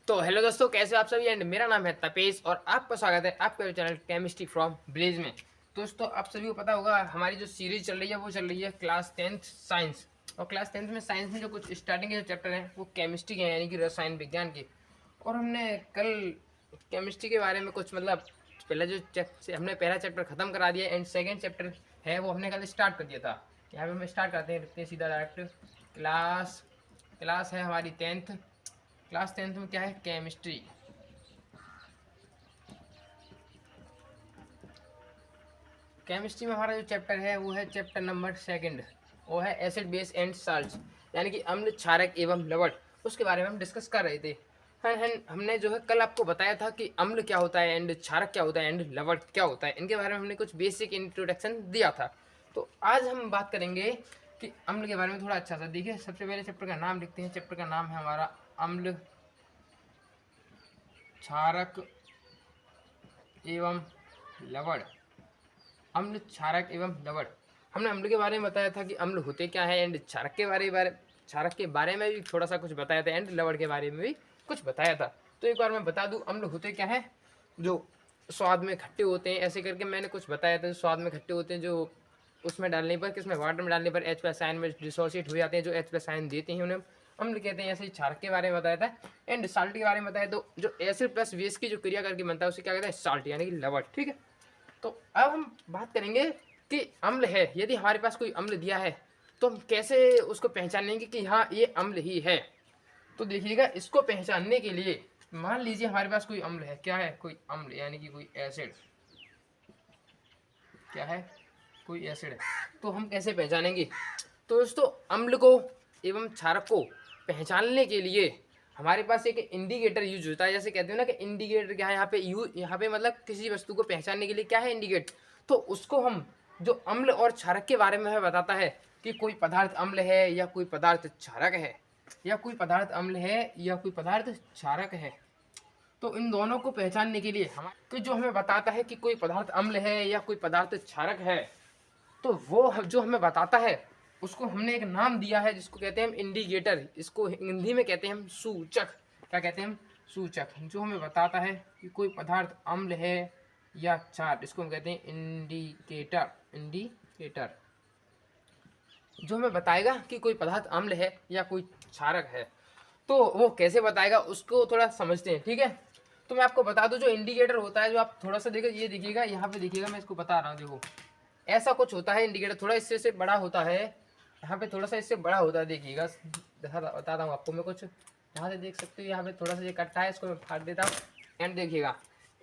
तो हेलो दोस्तों, कैसे हो आप सभी। एंड मेरा नाम है तपेश और आपका स्वागत है आपके चैनल केमिस्ट्री फ्रॉम ब्लेज में। दोस्तों, आप सभी को पता होगा हमारी जो सीरीज चल रही है वो चल रही है क्लास 10th साइंस। और क्लास 10th में साइंस में जो कुछ स्टार्टिंग के जो चैप्टर हैं वो केमिस्ट्री के हैं, यानी कि रसायन विज्ञान के। और हमने कल केमिस्ट्री के बारे में कुछ पहला जो हमने पहला चैप्टर खत्म करा दिया एंड सेकेंड चैप्टर है वो हमने कल स्टार्ट कर दिया था। यहाँ पे हम स्टार्ट करते हैं सीधा डायरेक्ट। क्लास क्लास है हमारी 10th। क्लास 10th में क्या है, केमिस्ट्री। केमिस्ट्री में हमारा जो चैप्टर है वो है चैप्टर नंबर सेकंड। वो है एसिड बेस एंड साल्ट्स, यानी कि अम्ल क्षारक एवं लवण। उसके बारे में हम डिस्कस कर रहे थे। हमने जो है कल आपको बताया था कि अम्ल क्या होता है एंड क्षारक क्या होता है एंड लवण क्या होता है। इनके बारे में हमने कुछ बेसिक इंट्रोडक्शन दिया था। तो आज हम बात करेंगे कि अम्ल के बारे में थोड़ा अच्छा सा। देखिए, सबसे पहले चैप्टर का नाम लिखते हैं। चैप्टर का नाम है हमारा अम्ल क्षारक एवं लवण। अम्ल क्षारक एवं लवण। हमने अम्ल के बारे में बताया था कि अम्ल होते क्या है एंड क्षारक के बारे में भी थोड़ा सा कुछ बताया था एंड लवण के बारे में भी कुछ बताया था। तो एक बार मैं बता दूं, अम्ल होते क्या है, जो स्वाद में खट्टे होते हैं। ऐसे करके मैंने कुछ बताया था, जो स्वाद में खट्टे होते हैं, जो उसमें डालने पर, किसमें, वाटर में डालने पर H+ आयन में डिसोसिएट हो जाते हैं। जो H+ आयन देते हैं उन्हें अम्ल कहते हैं। ऐसे ही क्षारक के बारे में बताया था एंड साल्ट के बारे में बताया। तो जो एसिड प्लस बेस की जो क्रिया करके बनता है उसे क्या कहते हैं, साल्ट, यानी कि लवण। ठीक है। तो अब हम बात करेंगे कि अम्ल है, यदि हमारे पास कोई अम्ल दिया है तो हम कैसे उसको पहचानेंगे कि हाँ ये अम्ल ही है। तो देखिएगा, इसको पहचानने के लिए मान लीजिए हमारे पास कोई अम्ल है। क्या है, कोई अम्ल, यानी कि कोई एसिड। क्या है, कोई एसिड है। तो हम कैसे पहचानेंगे। तो दोस्तों, अम्ल को एवं क्षारक को पहचानने के लिए हमारे पास एक इंडिकेटर यूज होता है। जैसे कहते हैं ना कि इंडिकेटर क्या है, यहाँ पे मतलब किसी वस्तु को पहचानने के लिए क्या है, इंडिकेट। तो उसको हम, जो अम्ल और क्षारक के बारे में हमें बताता है कि कोई पदार्थ अम्ल है या कोई पदार्थ क्षारक है, या कोई पदार्थ अम्ल है या कोई पदार्थ क्षारक है। तो इन दोनों को पहचानने के लिए हमारे तो जो हमें बताता है कि कोई पदार्थ अम्ल है या कोई पदार्थ क्षारक है, तो वो जो हमें बताता है उसको हमने एक नाम दिया है जिसको कहते हैं हम इंडिकेटर। इसको हिंदी में कहते हैं हम सूचक। क्या कहते हैं हम, सूचक। जो हमें बताता है कि कोई पदार्थ अम्ल है या क्षार, इसको हम कहते हैं इंडिकेटर। इंडिकेटर जो हमें बताएगा कि कोई पदार्थ अम्ल है या कोई क्षारक है। तो वो कैसे बताएगा उसको थोड़ा समझते हैं। ठीक है। तो मैं आपको बता दूं, जो इंडिकेटर होता है, जो आप थोड़ा सा देखिए, ये देखिएगा, यहाँ पे देखिएगा, मैं इसको बता रहा हूँ। देखो, ऐसा कुछ होता है इंडिकेटर, थोड़ा इससे से बड़ा होता है। यहाँ पे थोड़ा सा इससे बड़ा होता है, देखिएगा, बताता हूँ आपको मैं कुछ। यहाँ से देख सकते हो, यहाँ पे थोड़ा सा ये कट्टा है, इसको मैं फाड़ देता हूँ। एंड देखिएगा,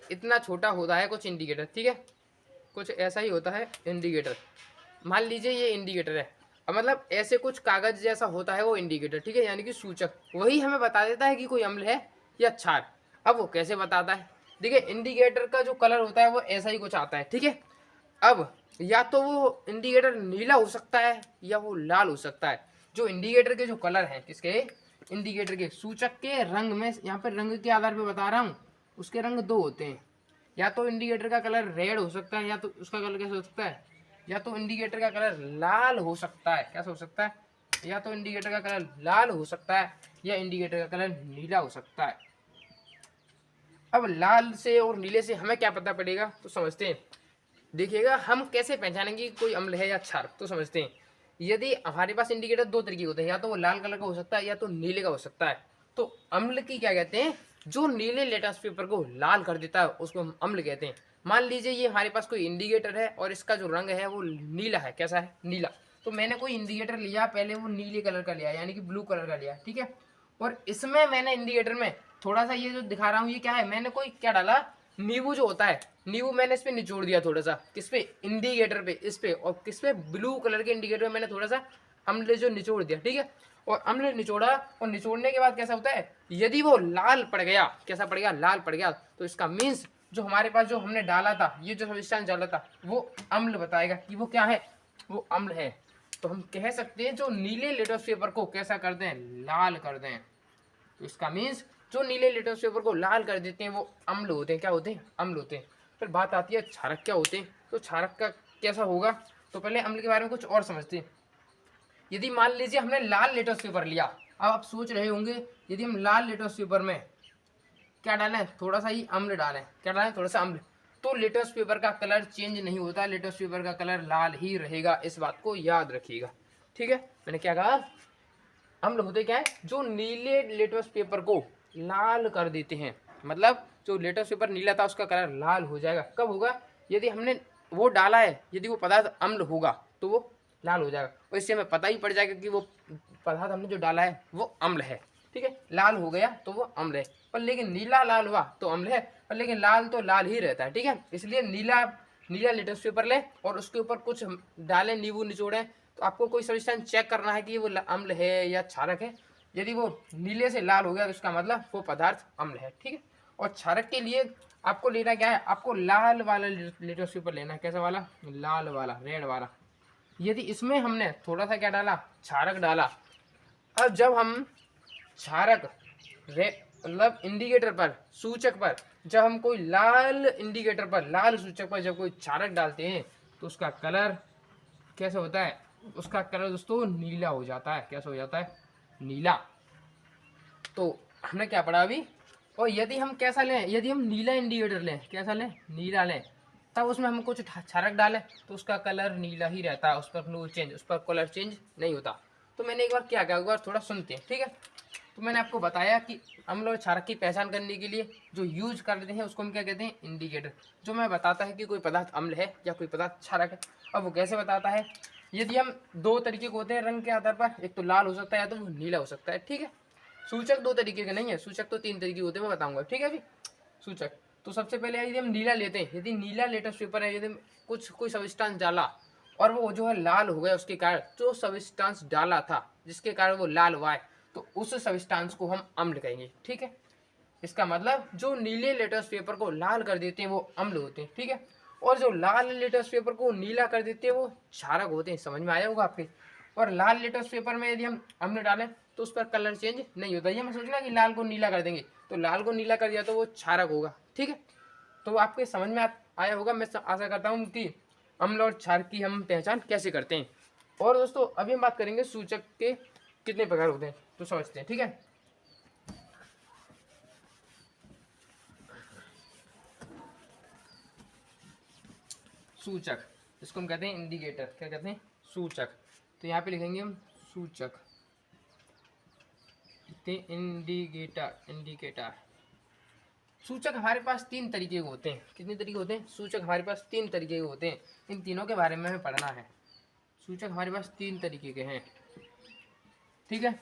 इतना छोटा होता है कुछ इंडिकेटर। ठीक है, कुछ ऐसा ही होता है इंडिकेटर। मान लीजिए ये इंडिकेटर है। अब मतलब ऐसे कुछ कागज जैसा होता है वो इंडिकेटर। ठीक है, यानी कि सूचक। वही हमें बता देता है कि कोई अम्ल है या क्षार। अब वो कैसे बताता है, देखिए, इंडिकेटर का जो कलर होता है वो ऐसा ही कुछ आता है। ठीक है। अब या तो वो इंडिकेटर नीला हो सकता है या वो लाल हो सकता है। जो इंडिकेटर के जो कलर हैं, किसके, इंडिकेटर के, सूचक के रंग में, यहाँ पर रंग के आधार पर बता रहा हूँ, उसके रंग दो होते हैं। या तो इंडिकेटर का कलर रेड हो सकता है, या तो उसका कलर कैसा हो सकता है, या तो इंडिकेटर का कलर लाल हो सकता है। कैसा हो सकता है, या तो इंडिकेटर का कलर लाल हो सकता है या इंडिकेटर का कलर नीला हो सकता है। अब लाल से और नीले से हमें क्या पता पड़ेगा, तो समझते हैं। देखिएगा, हम कैसे पहचानेंगे कि कोई अम्ल है या क्षार, तो समझते हैं। यदि हमारे पास इंडिकेटर दो तरीके होते हैं, या तो वो लाल कलर का हो सकता है या तो नीले का हो सकता है। तो अम्ल की क्या कहते हैं, जो नीले लेटेस्ट पेपर को लाल कर देता है उसको हम अम्ल कहते हैं। मान लीजिए ये हमारे पास कोई इंडिकेटर है और इसका जो रंग है वो नीला है। कैसा है, नीला। तो मैंने कोई इंडिकेटर लिया, पहले वो नीले कलर का लिया, यानी कि ब्लू कलर का लिया। ठीक है। और इसमें मैंने इंडिकेटर में थोड़ा सा, ये जो दिखा रहा हूँ ये क्या है, मैंने कोई क्या डाला, नींबू जो होता है, नींबू मैंने इस पे निचोड़ दिया थोड़ा सा। किस पे, इंडिकेटर पे, इस पे। और किस पे, ब्लू कलर के इंडिकेटर में मैंने थोड़ा सा अम्ल जो निचोड़ दिया। ठीक है। और अम्ल निचोड़ा, और निचोड़ने के बाद कैसा होता है, यदि वो लाल पड़ गया, कैसा पड़ गया, लाल पड़ गया, तो इसका मीन्स जो हमारे पास जो हमने डाला था, ये जो सब्सटेंस डाला था, वो अम्ल बताएगा कि वो क्या है, वो अम्ल है। तो हम कह सकते हैं जो नीले लिटमस पेपर को कैसा कर दें, लाल कर दें। तो इसका मीन्स जो नीले लिटमस पेपर को लाल कर देते हैं वो अम्ल होते हैं। क्या होते हैं, अम्ल होते हैं। फिर बात आती है क्षारक क्या होते हैं। तो क्षारक का कैसा होगा, तो पहले अम्ल के बारे में कुछ और समझते हैं। यदि मान लीजिए हमने लाल लिटमस पेपर लिया, अब आप सोच रहे होंगे, यदि हम लाल लिटमस पेपर में क्या डालें, थोड़ा सा ही अम्ल डालें। क्या डालें, थोड़ा सा अम्ल। तो लिटमस पेपर का कलर चेंज नहीं होता, लिटमस पेपर का कलर लाल ही रहेगा, इस बात को याद रखिएगा। ठीक है, मैंने क्या कहा, अम्ल होते क्या है, जो नीले लिटमस पेपर को लाल कर देते हैं। मतलब जो लिटमस पेपर नीला था उसका कलर लाल हो जाएगा। कब होगा, यदि हमने वो डाला है, यदि वो पदार्थ अम्ल होगा तो वो लाल हो जाएगा, और इससे हमें पता ही पड़ जाएगा कि वो पदार्थ हमने जो डाला है वो अम्ल है। ठीक है, लाल हो गया तो वो अम्ल है। पर लेकिन नीला लाल हुआ तो अम्ल है, पर लेकिन लाल तो लाल ही रहता है। ठीक है, इसलिए नीला नीला लिटमस पेपर लें और उसके ऊपर कुछ डालें, नींबू निचोड़ें, तो आपको कोई सब्सटेंस चेक करना है कि वो अम्ल है या क्षारक है। यदि वो नीले से लाल हो गया तो उसका मतलब वो पदार्थ अम्ल है। ठीक है, और क्षारक के लिए आपको लेना क्या है, आपको लाल वाला लिटमस पेपर लेना है। कैसा वाला, लाल वाला, रेड वाला। यदि इसमें हमने थोड़ा सा क्या डाला, क्षारक डाला। अब जब हम क्षारक मतलब इंडिकेटर पर, सूचक पर, जब हम कोई लाल इंडिकेटर पर, लाल सूचक पर जब कोई क्षारक डालते हैं तो उसका कलर कैसा होता है, उसका कलर दोस्तों नीला हो जाता है। कैसा हो जाता है, नीला। तो हमने क्या पढ़ा अभी। और यदि हम कैसा लें, यदि हम नीला इंडिकेटर लें, कैसा लें, नीला लें, तब उसमें हम कुछ क्षारक डालें तो उसका कलर नीला ही रहता है, उस पर नो चेंज, उस पर कलर चेंज नहीं होता। तो मैंने एक बार क्या किया, एक बार थोड़ा सुनते हैं। ठीक है, तो मैंने आपको बताया कि अम्ल और क्षारक की पहचान करने के लिए जो यूज करते हैं उसको हम क्या कहते हैं, इंडिकेटर। जो मैं बताता है कि कोई पदार्थ अम्ल है या कोई पदार्थ क्षारक है। अब वो कैसे बताता है, यदि हम दो तरीके के होते हैं रंग के आधार पर, एक तो लाल हो सकता है या तो वो नीला हो सकता है। ठीक है, सूचक दो तरीके के नहीं है, सूचक तो तीन तरीके होते हैं, मैं बताऊंगा। ठीक है अभी सूचक, तो सबसे पहले यदि हम नीला लेते हैं, यदि नीला लेटेस्ट पेपर है, यदि कुछ कोई सब्सटेंस डाला और वो जो है लाल हो गया, उसके कारण जो सब्सटेंस डाला था जिसके कारण वो लाल हुआ है, तो उस सब्सटेंस को हम अम्ल कहेंगे। ठीक है, इसका मतलब जो नीले लेटेस्ट पेपर को लाल कर देते हैं वो अम्ल होते हैं। ठीक है, और जो लाल लेटेस्ट पेपर को नीला कर देते हैं वो क्षारक होते हैं। समझ में आया होगा आपके। और लाल लेटेस्ट पेपर में यदि हम अम्ल डालें तो उस पर कलर चेंज नहीं होता। ये मैं सोचना कि लाल को नीला कर देंगे, तो लाल को नीला कर दिया तो वो क्षारक होगा। ठीक है, तो आपके समझ में आया होगा। मैं आशा करता हूँ कि अम्ल और क्षार की हम पहचान कैसे करते हैं। और दोस्तों अभी हम बात करेंगे सूचक के कितने प्रकार होते हैं, तो समझते हैं। ठीक है, सूचक, इसको हम कहते हैं इंडिकेटर। क्या कहते हैं, सूचक। तो यहाँ पे लिखेंगे हम सूचक, इंडिकेटर, इंडिकेटर। सूचक हमारे पास तीन तरीके के होते हैं। कितने तरीके होते हैं, सूचक हमारे पास तीन तरीके के होते हैं। इन तीनों के बारे में हमें पढ़ना है। सूचक हमारे पास तीन तरीके के हैं। ठीक है,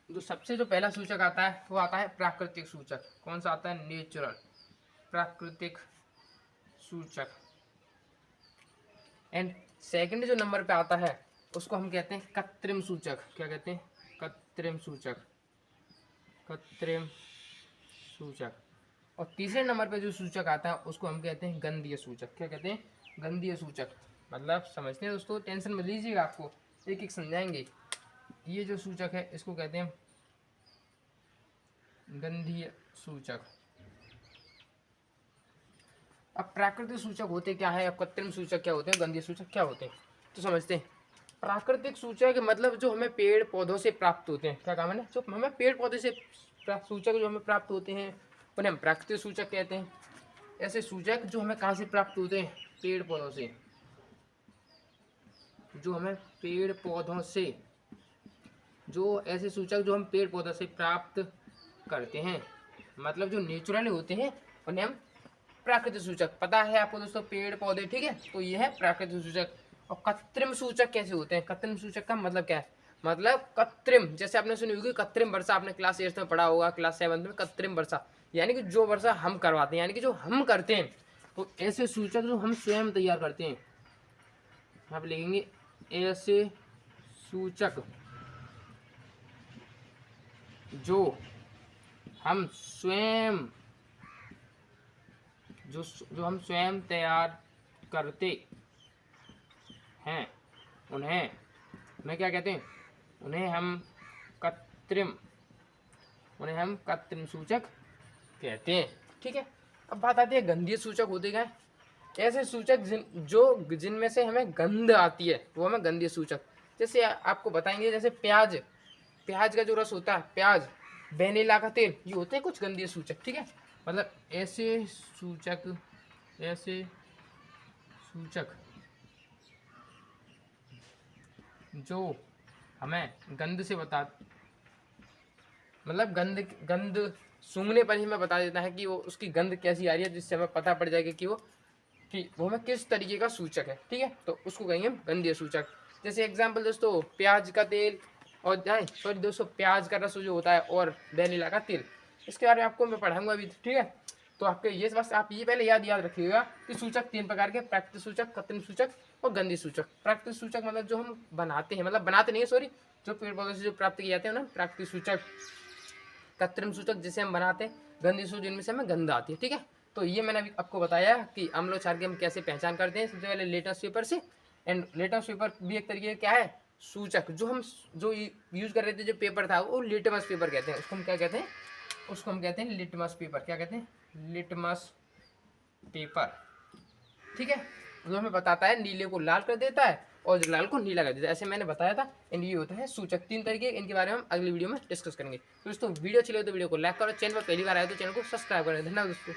तो सबसे जो पहला सूचक आता है वो आता है प्राकृतिक सूचक। कौन सा आता है, नेचुरल, प्राकृतिक सूचक। एंड सेकंड जो नंबर पे आता है उसको हम कहते हैं कृत्रिम सूचक। क्या कहते हैं, कृत्रिम सूचक, कृत्रिम सूचक। और तीसरे नंबर पे जो सूचक आता है उसको हम कहते हैं गंधीय सूचक। क्या कहते हैं, गंधीय सूचक। मतलब समझते हैं दोस्तों, टेंशन मत लीजिएगा, आपको एक एक समझाएंगे। ये जो सूचक है इसको कहते हैं गंधीय सूचक। अब प्राकृतिक सूचक होते क्या है, अब कृत्रिम सूचक क्या होते हैं, गंधीय सूचक क्या होते हैं, तो समझते हैं। प्राकृतिक सूचक मतलब जो हमें पेड़ पौधों से प्राप्त होते हैं। क्या काम है, जो हमें पेड़ पौधे से सूचक जो हमें प्राप्त होते हैं उन्हें हम प्राकृतिक सूचक कहते हैं। ऐसे सूचक जो हमें कहाँ से प्राप्त होते हैं, पेड़ पौधों से, जो हमें पेड़ पौधों से, जो ऐसे सूचक जो हम पेड़ पौधों से प्राप्त करते हैं, मतलब जो नेचुरल होते हैं उन्हें हम प्राकृतिक सूचक। पता है आपको दोस्तों, पेड़ पौधे। ठीक है, तो ये है प्राकृतिक सूचक। और कृत्रिम सूचक कैसे होते हैं, कृत्रिम सूचक का मतलब क्या है, मतलब कृत्रिम, जैसे आपने सुनी होगी कृत्रिम वर्षा, आपने क्लास 8 में पढ़ा होगा, क्लास 7 में। कृत्रिम वर्षा यानी कि जो वर्षा हम करवाते हैं, यानी कि जो हम करते हैं। तो ऐसे सूचक जो हम स्वयं तैयार करते हैं, आप लिखेंगे ऐसे सूचक जो हम स्वयं, जो हम स्वयं तैयार करते हैं, उन्हें क्या कहते हैं, उन्हें हम कृत्रिम, उन्हें हम कृत्रिम सूचक कहते हैं। ठीक है, अब बात आती है गंधीय सूचक होते क्या है। ऐसे सूचक जिनमें से हमें गंध आती है वो हमें गंधीय सूचक। जैसे आपको बताएंगे, जैसे प्याज, प्याज का जो रस होता है, प्याज वेनिला का तेल, ये होते हैं कुछ गंदे सूचक, ठीक है। मतलब ऐसे सूचक जो हमें गंध से बता, मतलब गंध सूंघने पर ही हमें बता देता है कि वो उसकी गंध कैसी आ रही है, जिससे हमें पता पड़ जाएगा कि वो हमें किस तरीके का सूचक है, ठीक है। तो उसको कहेंगे हम गंधीय सूचक। जैसे एग्जाम्पल दोस्तों, प्याज का तेल और सॉरी दोस्तों, प्याज का रस जो होता है और वेनिला का तेल, इसके बारे में आपको मैं पढ़ाऊंगा अभी, ठीक है। तो आपके ये बस आप ये पहले याद रखिएगा कि सूचक 3 प्रकार के, प्राकृतिक सूचक, कृत्रिम सूचक और गंधीय सूचक। प्राकृतिक सूचक मतलब जो हम बनाते हैं, मतलब बनाते नहीं है सॉरी, जो पेड़ पौधों से जो प्राप्त किए जाते हैं ना, प्राकृतिक सूचक। कृत्रिम सूचक जिसे हम बनाते हैं, गंधीय सूचक जिनमें से हमें गंध आती है, ठीक है। तो ये मैंने अभी आपको बताया कि अम्ल और क्षार की हम कैसे पहचान करते हैं। सबसे पहले लिटमस पेपर से, एंड लिटमस पेपर भी एक तरीके का क्या है, सूचक। जो यूज कर रहे थे, जो पेपर था वो लिटमस पेपर कहते हैं। उसको हम क्या कहते हैं, उसको हम कहते हैं लिटमस पेपर। क्या कहते हैं, लिटमस पेपर, ठीक है। जो हमें बताता है, नीले को लाल कर देता है और लाल को नीला कर देता है, ऐसे मैंने बताया था। एंड ये होता है सूचक, 3 तरीके। इनके बारे में हम अगली वीडियो में डिस्कस करेंगे। दोस्तों वीडियो अच्छी लगे तो वीडियो को लाइक करो, चैनल पर पहली बार आए तो चैनल को सब्सक्राइब करें। धन्यवाद दोस्तों।